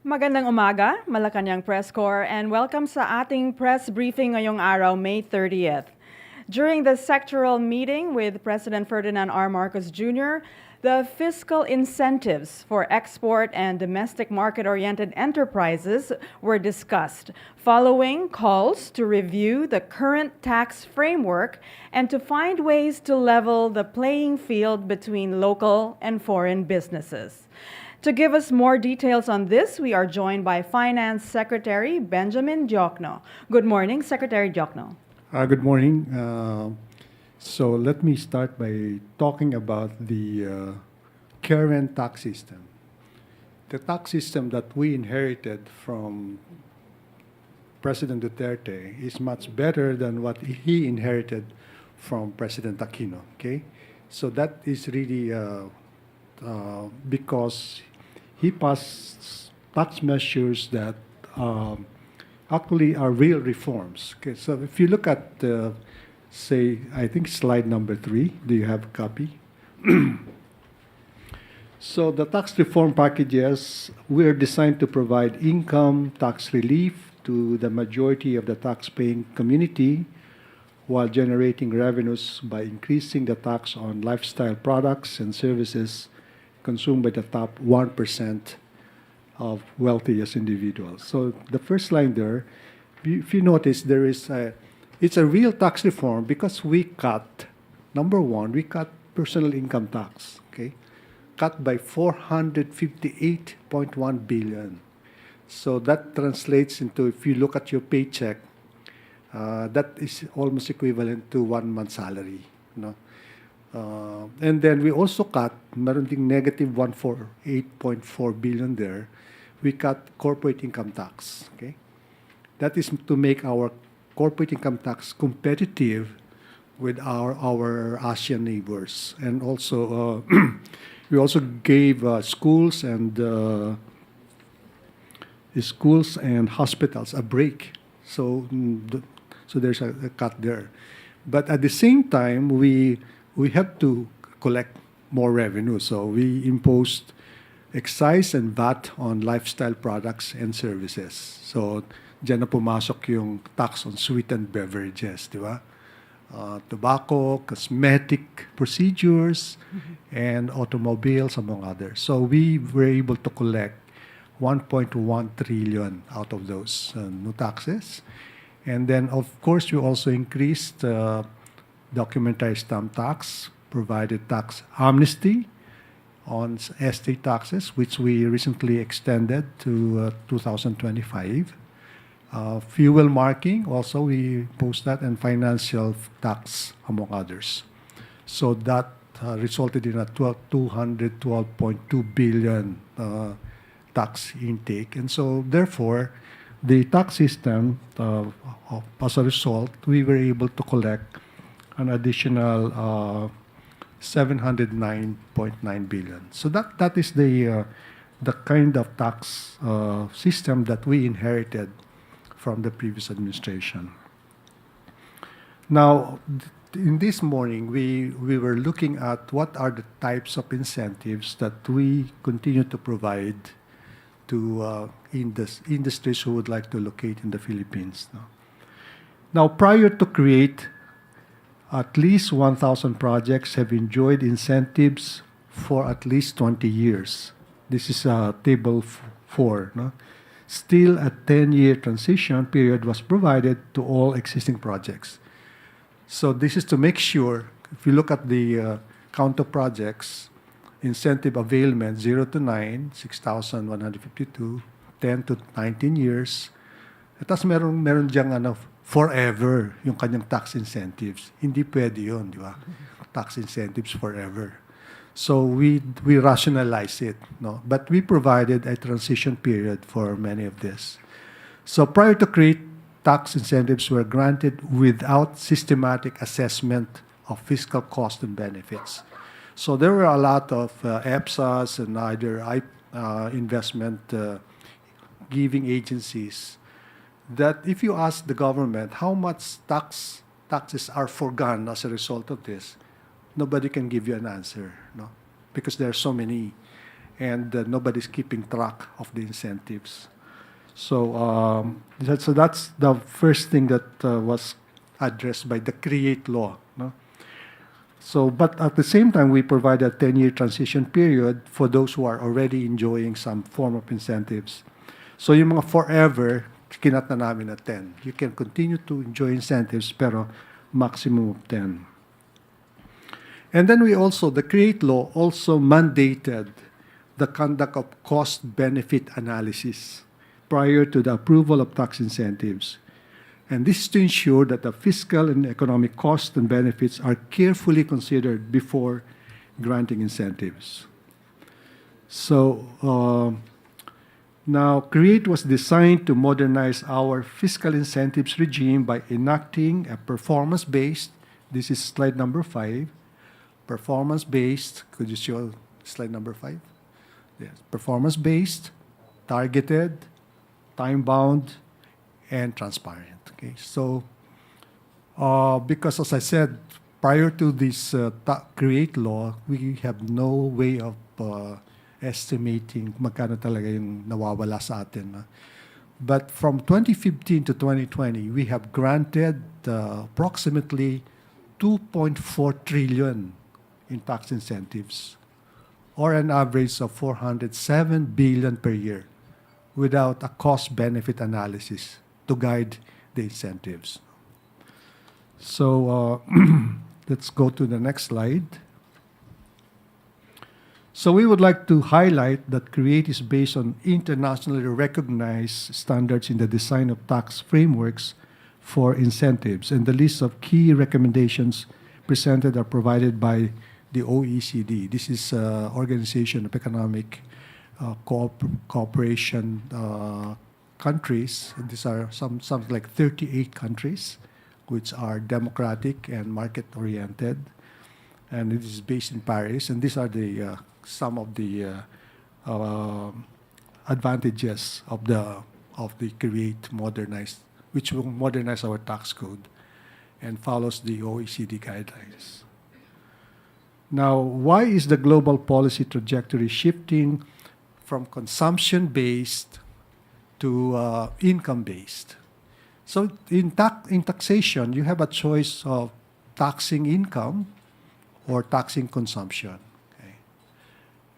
Magandang umaga, Malacañang Press Corps, and welcome sa ating press briefing ngayong araw, May 30th. During the sectoral meeting with President Ferdinand R. Marcos Jr., the fiscal incentives for export and domestic market-oriented enterprises were discussed, following calls to review the current tax framework and to find ways to level the playing field between local and foreign businesses. To give us more details on this, we are joined by Finance Secretary Benjamin Diokno. Good morning, Secretary Diokno. Good morning. So let me start by talking about the current tax system. The tax system that we inherited from President Duterte is much better than what he inherited from President Aquino. Okay, so that is really because he passed tax measures that actually are real reforms. Okay, so if you look at, say, I think slide number 3, do you have a copy? So the tax reform packages were designed to provide income tax relief to the majority of the tax-paying community while generating revenues by increasing the tax on lifestyle products and services consumed by the top 1% of wealthiest individuals. So the first line there, if you notice, it's a real tax reform because we cut, number one, we cut personal income tax, okay? Cut by 458.1 billion. So that translates into, if you look at your paycheck, that is almost equivalent to 1 month's salary, no? And then we also cut, meron ding negative 148.4 billion there. We cut corporate income tax. Okay, that is to make our corporate income tax competitive with our ASEAN neighbors, and also we also gave schools and hospitals a break. So there's a cut there, but at the same time we have to collect more revenue. So we imposed excise and VAT on lifestyle products and services. So dyan na pumasok yung tax on sweetened beverages, di ba? Tobacco, cosmetic procedures, and automobiles, among others. So we were able to collect 1.1 trillion out of those new taxes. And then, of course, we also increased documentary stamp tax, provided tax amnesty on estate taxes, which we recently extended to 2025. Fuel marking, also we imposed that, and financial tax, among others. So that resulted in a 212.2 billion tax intake. And so, therefore, the tax system, as a result, we were able to collect an additional 709.9 billion. So that is the kind of tax system that we inherited from the previous administration. Now, in this morning, we were looking at what are the types of incentives that we continue to provide to industries who would like to locate in the Philippines. Now, prior to create, at least 1,000 projects have enjoyed incentives for at least 20 years. This is table 4. No? Still, a 10-year transition period was provided to all existing projects. So this is to make sure, if you look at the count of projects, incentive availment 0 to 9, 6,152, 10 to 19 years. At tapos meron diyang forever yung kanyang tax incentives. Hindi pwede yun, di ba? Tax incentives forever. So we rationalize it, no? But we provided a transition period for many of this. So prior to create, tax incentives were granted without systematic assessment of fiscal cost and benefits. So there were a lot of EPSAs and other investment giving agencies that if you ask the government how much taxes are forgone as a result of this, nobody can give you an answer, no? Because there are so many. and nobody's keeping track of the incentives. So that's the first thing that was addressed by the CREATE law. No? So, but at the same time, we provide a 10-year transition period for those who are already enjoying some form of incentives. So yung mga forever, kinat na namin na 10. You can continue to enjoy incentives, pero maximum of 10. And then the CREATE law also mandated the conduct of cost-benefit analysis prior to the approval of tax incentives. And this is to ensure that the fiscal and economic costs and benefits are carefully considered before granting incentives. So now, CREATE was designed to modernize our fiscal incentives regime by enacting a performance-based, this is slide number 5, performance-based, could you show slide number 5? Yes, performance-based, targeted, time-bound, and transparent. Okay, so because as I said, prior to this CREATE law, we have no way of estimating magkano talaga yung nawawala sa atin. But from 2015 to 2020, we have granted approximately 2.4 trillion in tax incentives, or an average of 407 billion per year, without a cost-benefit analysis to guide the incentives. So let's go to the next slide. So we would like to highlight that CREATE is based on internationally recognized standards in the design of tax frameworks for incentives, and the list of key recommendations presented are provided by the OECD. This is Organization of Economic Cooperation countries. These are something like 38 countries, which are democratic and market-oriented, and it is based in Paris. And these are the some of the advantages of the CREATE modernized, which will modernize our tax code and follows the OECD guidelines. Now, why is the global policy trajectory shifting from consumption-based to income-based? So in taxation, you have a choice of taxing income or taxing consumption. Okay?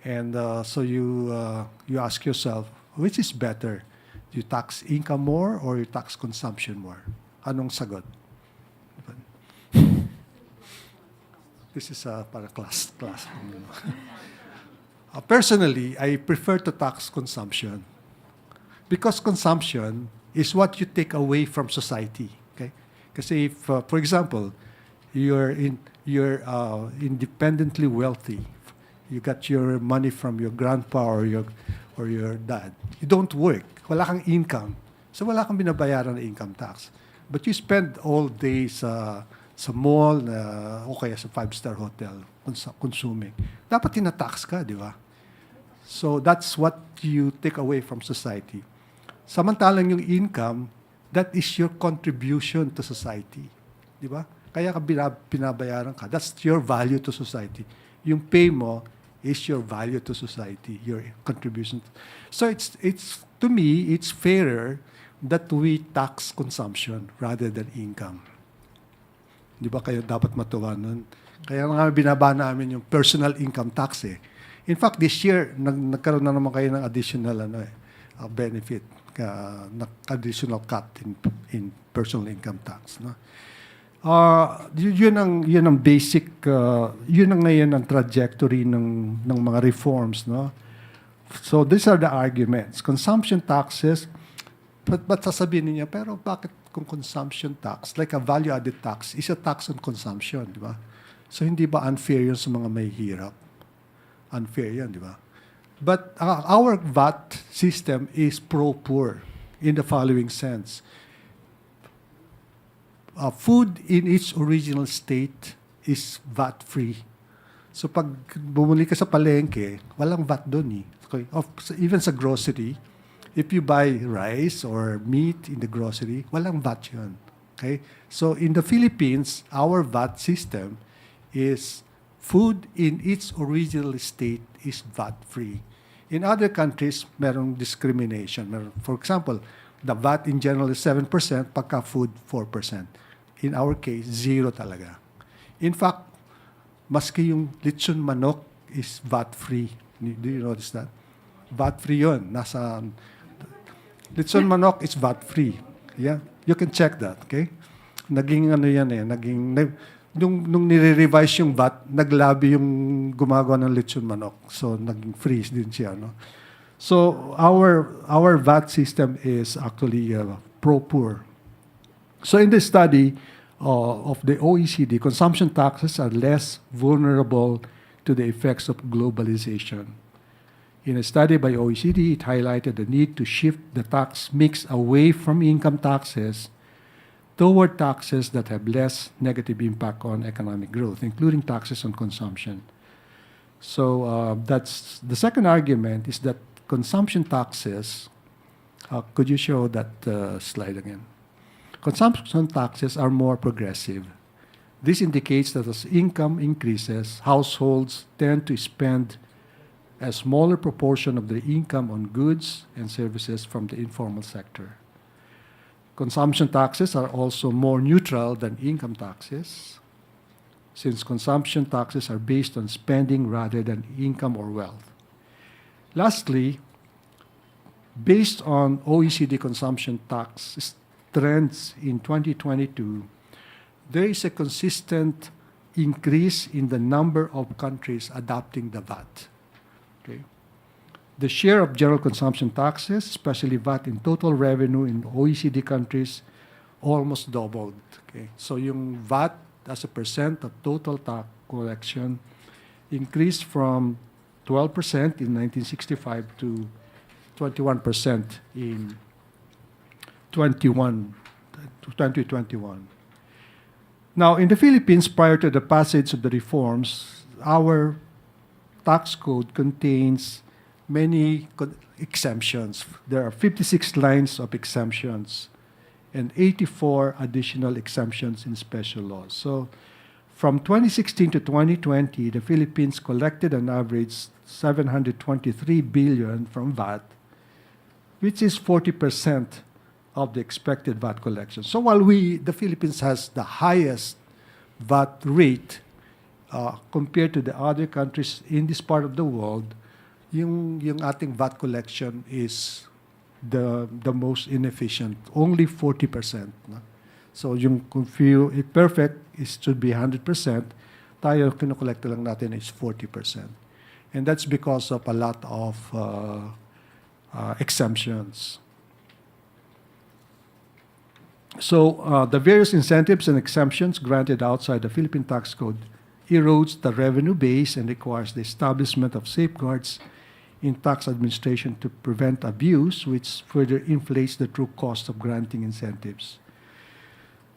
And so you ask yourself, which is better? You tax income more or you tax consumption more? Anong sagot? This is para class. Personally, I prefer to tax consumption, because consumption is what you take away from society. Okay, kasi if, for example, you're independently wealthy, you got your money from your grandpa or your dad. You don't work, wala kang income, so wala kang binabayaran na income tax. But you spend all day sa mall o kaya sa 5-star hotel consuming. Dapat tinatax ka, di ba? So that's what you take away from society. Samantalang yung income, that is your contribution to society. Di ba? Kaya ka binabayaran ka. That's your value to society. Yung pay mo is your value to society, your contribution. So it's to me, it's fairer that we tax consumption rather than income. Di ba kayo dapat matuwa nun? Kaya nga binaba namin yung personal income tax eh. In fact, this year, nagkaroon na naman kayo ng additional benefit, additional cut in personal income tax. No? Yun ang basic, yun ang ngayon ang trajectory ng mga reforms. No? So these are the arguments. Consumption taxes, but sasabihin niya, pero bakit kung consumption tax, like a value-added tax, is a tax on consumption, di ba? So hindi ba unfair yun sa mga may hirap? Unfair yan, di ba? But our VAT system is pro-poor in the following sense. Food in its original state is VAT-free. So pag bumuli ka sa palengke, walang VAT doon eh. Okay? Even sa grocery, if you buy rice or meat in the grocery, walang VAT yun. Okay? So in the Philippines, our VAT system is food in its original state is VAT-free. In other countries, merong discrimination. For example, the VAT in general is 7%, pagka food, 4%. In our case, zero talaga. In fact, maski yung lechon manok is VAT-free. Do you notice that? VAT-free yun. Lechon manok is VAT-free. Yeah? You can check that, okay? Naging ano yan eh, nung nire-revise yung VAT, naglabi yung gumagawa ng lechon manok. So, naging freeze din siya, no? So, our VAT system is actually pro-poor. So, in this study of the OECD, consumption taxes are less vulnerable to the effects of globalization. In a study by OECD, it highlighted the need to shift the tax mix away from income taxes toward taxes that have less negative impact on economic growth, including taxes on consumption. So that's the second argument is that consumption taxes, could you show that slide again? Consumption taxes are more progressive. This indicates that as income increases, households tend to spend a smaller proportion of their income on goods and services from the informal sector. Consumption taxes are also more neutral than income taxes, since consumption taxes are based on spending rather than income or wealth. Lastly, based on OECD consumption tax trends in 2022, there is a consistent increase in the number of countries adopting the VAT. Okay. The share of general consumption taxes, especially VAT in total revenue in OECD countries, almost doubled. Okay. So yung VAT as a percent of total tax collection increased from 12% in 1965 to 21% in 2021. Now, in the Philippines, prior to the passage of the reforms, our tax code contains many exemptions. There are 56 lines of exemptions and 84 additional exemptions in special laws. So from 2016 to 2020, the Philippines collected an average 723 billion from VAT, which is 40% of the expected VAT collection. So while the Philippines has the highest VAT rate compared to the other countries in this part of the world, yung ating VAT collection is the most inefficient, only 40%. No? So yung if perfect, it should be 100%. Tayo, kinokolekta lang natin is 40%. And that's because of a lot of exemptions. So the various incentives and exemptions granted outside the Philippine tax code erodes the revenue base and requires the establishment of safeguards in tax administration to prevent abuse, which further inflates the true cost of granting incentives.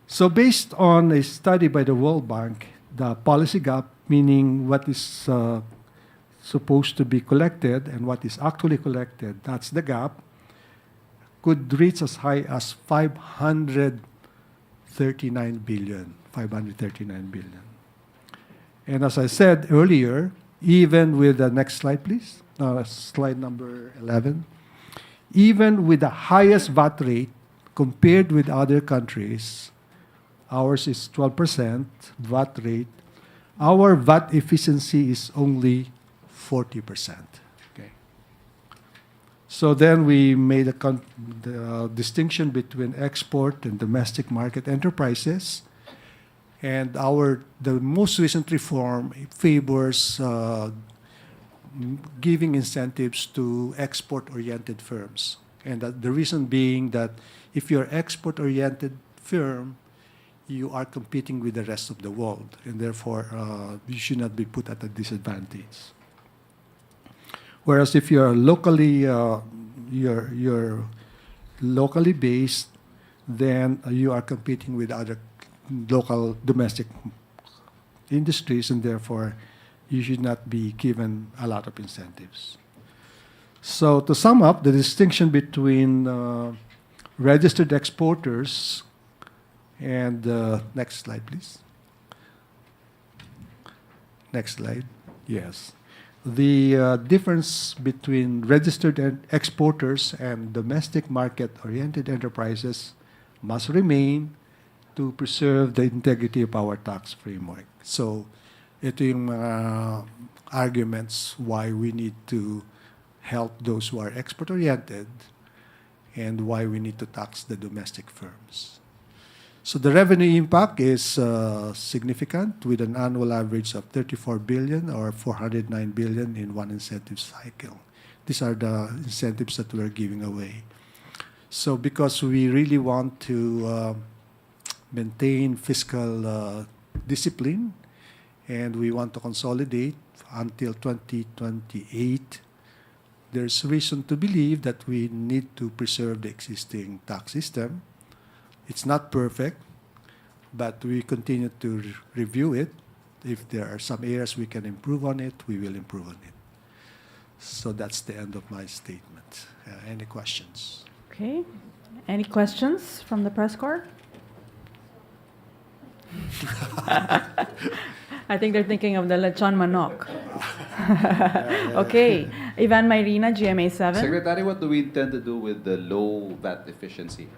So based on a study by the World Bank, the policy gap, meaning what is supposed to be collected and what is actually collected, that's the gap, could reach as high as 539 billion. And as I said earlier, even with the next slide, please, slide number 11, even with the highest VAT rate compared with other countries, ours is 12% VAT rate, our VAT efficiency is only 40%. So then we made the distinction between export and domestic market enterprises. And the most recent reform favors giving incentives to export-oriented firms. And the reason being that if you're an export-oriented firm, you are competing with the rest of the world. And therefore, you should not be put at a disadvantage. Whereas if you're locally based, then you are competing with other local domestic industries, and therefore you should not be given a lot of incentives. So to sum up, the distinction between registered exporters and next slide, please. Next slide. Yes. the difference between registered exporters and domestic market-oriented enterprises must remain to preserve the integrity of our tax framework. So, ito yung mga arguments why we need to help those who are export-oriented and why we need to tax the domestic firms. So the revenue impact is significant with an annual average of 34 billion or 409 billion in one incentive cycle. These are the incentives that we're giving away. So because we really want to maintain fiscal discipline and we want to consolidate until 2028, there's reason to believe that we need to preserve the existing tax system. It's not perfect, but we continue to review it. If there are some areas we can improve on it, we will improve on it. So that's the end of my statement. Any questions? Okay. Any questions from the press corps? I think they're thinking of the lechon manok. Okay. Ivan Mayrina, GMA 7. Secretary, what do we intend to do with the low VAT efficiency?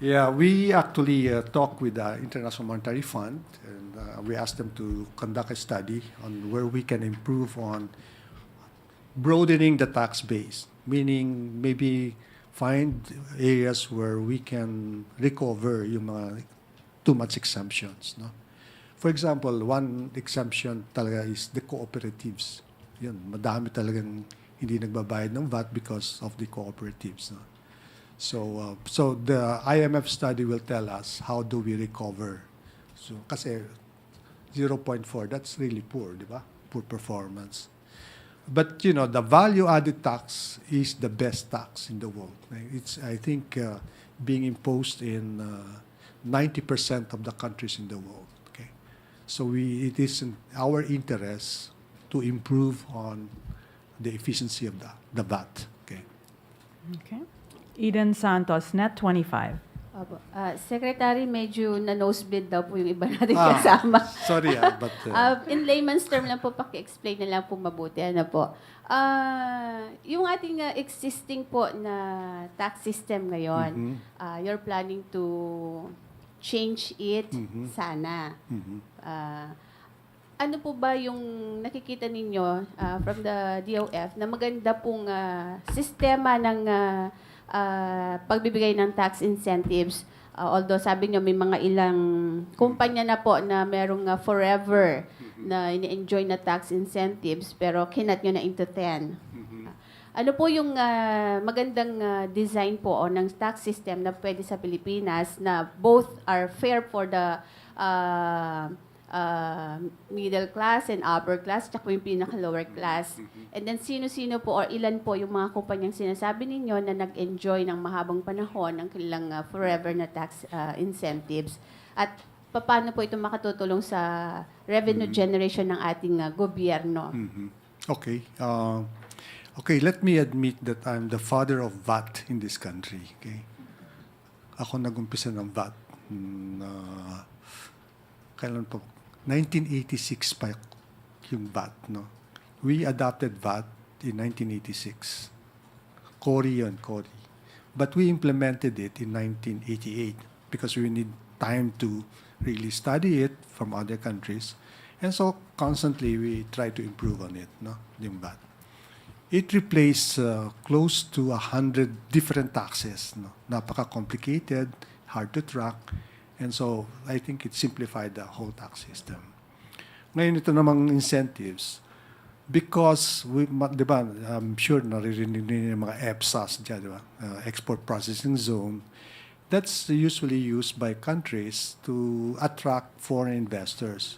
Yeah, we actually talked with the International Monetary Fund, and we asked them to conduct a study on where we can improve on broadening the tax base, meaning maybe find areas where we can recover yung mga too much exemptions. No? For example, one exemption talaga is the cooperatives. Yun, madami talagang hindi nagbabayad ng VAT because of the cooperatives. No? So the IMF study will tell us how do we recover. So kasi 0.4, that's really poor, di ba? Poor performance. But you know, the value-added tax is the best tax in the world. It's I think being imposed in 90% of the countries in the world. Okay, so it is in our interest to improve on the efficiency of the VAT. Okay. Okay. Eden Santos, Net 25. Opo. Secretary, medyo na-nosebleed daw po yung iba nating kasama. Sorry, but In layman's term lang po, paki-explain na lang po mabuti. Ano po? Yung ating existing po na tax system ngayon, you're planning to change it sana. Ano po ba yung nakikita ninyo from the DOF na maganda pong sistema ng pagbibigay ng tax incentives? Although sabi nyo may mga ilang kumpanya na po na merong forever na ini-enjoy na tax incentives pero kinat nyo na into 10. Ano po yung magandang design po o ng tax system na pwede sa Pilipinas na both are fair for the middle class and upper class, tsaka yung pinaka-lower class. And then, sino-sino po or ilan po yung mga kumpanyang sinasabi ninyo na nag-enjoy ng mahabang panahon ng kanilang forever na tax incentives? At paano po ito makatutulong sa revenue generation ng ating gobyerno? okay. Okay, let me admit that I'm the father of VAT in this country. Okay, ako nag-umpisa ng VAT. Kailan po? 1986 pa yung VAT, no? We adopted VAT in 1986. CORI yun, CORI. But we implemented it in 1988 because we need time to really study it from other countries. And so constantly we try to improve on it, no? Yung VAT. It replaced close to 100 different taxes, no? Napaka-complicated, hard to track. And so, I think it simplified the whole tax system. Ngayon ito namang incentives, because, di ba, I'm sure naririnig niyo yung mga EPSAs dyan, di ba? Export Processing Zone. That's usually used by countries to attract foreign investors.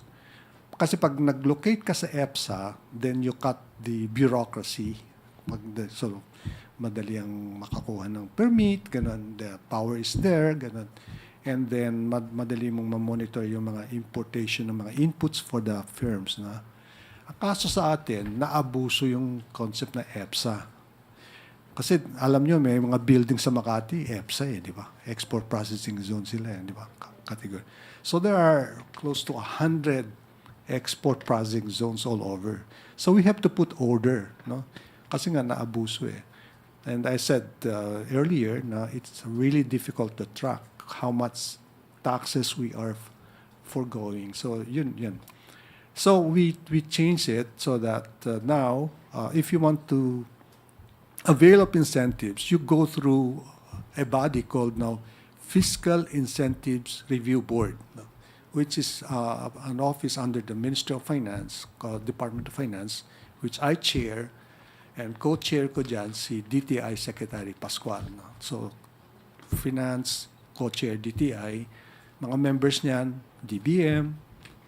Kasi pag nag-locate ka sa EPSA, then you cut the bureaucracy. So, madali ang makakuha ng permit, ganun. The power is there, ganun. And then, madali mong ma-monitor yung mga importation ng mga inputs for the firms. Na. Ang kaso sa atin, naabuso yung concept na EPSA. Kasi alam nyo, may mga building sa Makati, EPSA di ba? Export Processing Zone sila, di ba? Category. So there are close to 100 export processing zones all over. So we have to put order, no? Kasi nga naabuso eh. And I said earlier, na it's really difficult to track how much taxes we are foregoing. So yun. So we changed it so that now, if you want to avail of incentives, you go through a body called now Fiscal Incentives Review Board, no? Which is an office under the Ministry of Finance, called Department of Finance, which I chair, and co-chair ko dyan si DTI Secretary Pascual. No? So, Finance, co-chair DTI, mga members niyan, DBM,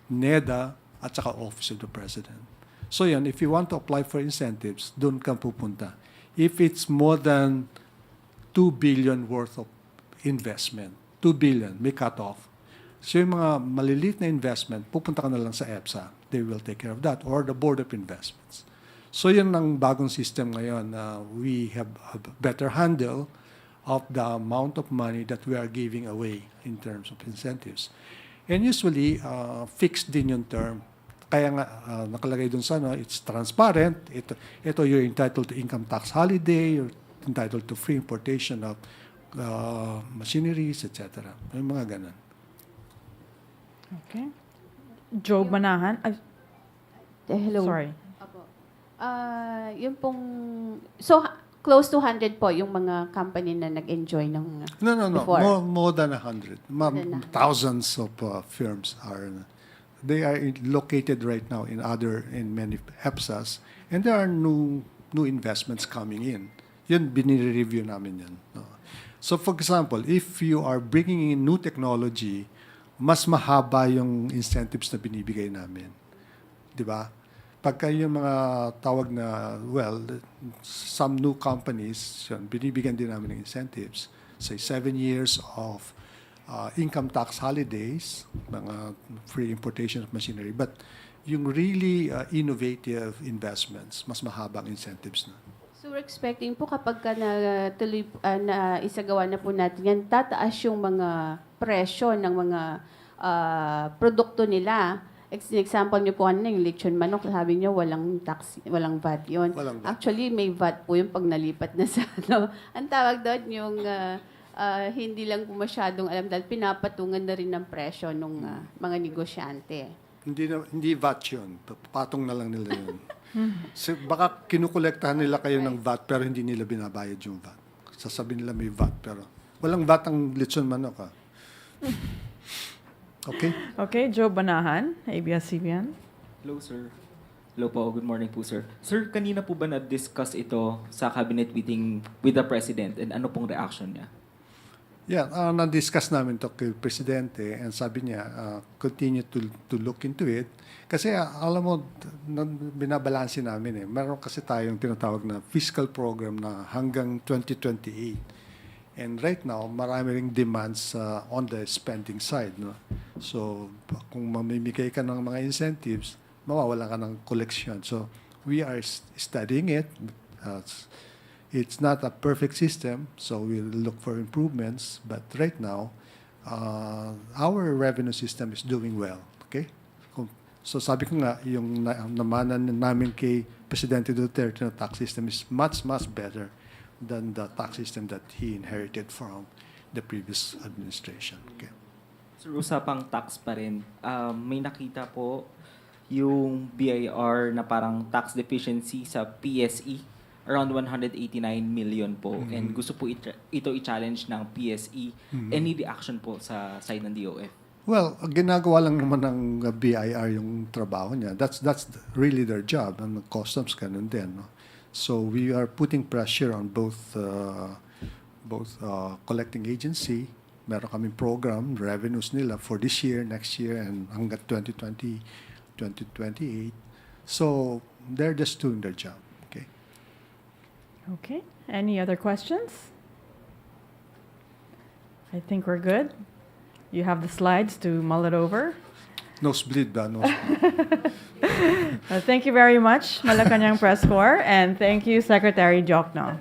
NEDA, at saka Office of the President. So yan, if you want to apply for incentives, doon ka pupunta. If it's more than 2 billion worth of investment, 2 billion, may cut-off. So yung mga maliliit na investment, pupunta ka na lang sa EPSA. They will take care of that, or the Board of Investments. So yan ang bagong system ngayon. We have a better handle of the amount of money that we are giving away in terms of incentives. And usually, fixed din yung term. Kaya nga, nakalagay dun sa, it's transparent. Ito, you're entitled to income tax holiday, you're entitled to free importation of machineries, etc. May mga ganun. Okay. Joe Manahan. Hello. Sorry. Apo. Yung pong, so close to 100 po yung mga company na nag-enjoy ng No. before. More than 100. Thousands of firms they are located right now in many EPSAs, and there are new investments coming in. Yun, binire-review namin yan. No? So for example, if you are bringing in new technology, mas mahaba yung incentives na binibigay namin. Di ba? Pagka yung mga tawag na, some new companies, yun, binibigyan din namin ng incentives. Say 7 years of income tax holidays, mga free importation of machinery. But yung really innovative investments, mas mahabang incentives na. So we're expecting po kapag na isagawa na po natin yan, tataas yung mga presyo ng mga produkto nila. Example niyo po yung lechon manok, sabi niyo walang tax, walang VAT yun. Walang VAT. Actually, may VAT po yung pag nalipat na sa ang tawag doon yung hindi lang po masyadong alam dahil pinapatungan na rin ng presyo ng mga negosyante. Hindi VAT yun. Patong na lang nila yun. So, baka kinukolektahan nila kayo ng VAT pero hindi nila binabayad yung VAT. Sasabihin nila may VAT pero walang VAT ang lechon manok. Okay? Okay, Joe Banahan, ABS-CBN. Hello, sir. Hello po. Good morning po, sir. Sir, kanina po ba na-discuss ito sa cabinet meeting with the President and ano pong reaction niya? Yeah, na-discuss namin to kay Presidente and sabi niya, continue to look into it. Kasi alam mo, binabalansin namin eh. Meron kasi tayong tinatawag na fiscal program na hanggang 2028. And right now, marami ring demands on the spending side. No? So, kung mamimigay ka ng mga incentives, mawawalan ka ng collection. So, we are studying it. It's not a perfect system, so we'll look for improvements. But right now, our revenue system is doing well. Okay? So sabi ko nga, yung namanan namin kay Presidente Duterte na tax system is much, much better than the tax system that he inherited from the previous administration. Okay. Sir, usapang tax pa rin. May nakita po yung BIR na parang tax deficiency sa PSE, around 189 million po. Mm-hmm. And gusto po ito i-challenge ng PSE. Mm-hmm. Any reaction po sa side ng DOF? Well, ginagawa lang naman ng BIR yung trabaho niya. That's really their job. And the customs ganun din. No? So we are putting pressure on both collecting agency. Meron kaming program, revenues nila for this year, next year, and hanggang 2020, 2028. So they're just doing their job. Okay. Okay. Any other questions? I think we're good. You have the slides to mull it over. Nosebleed ba? Nosebleed. Thank you very much, Malacañang Press Corps, and thank you, Secretary Diokno.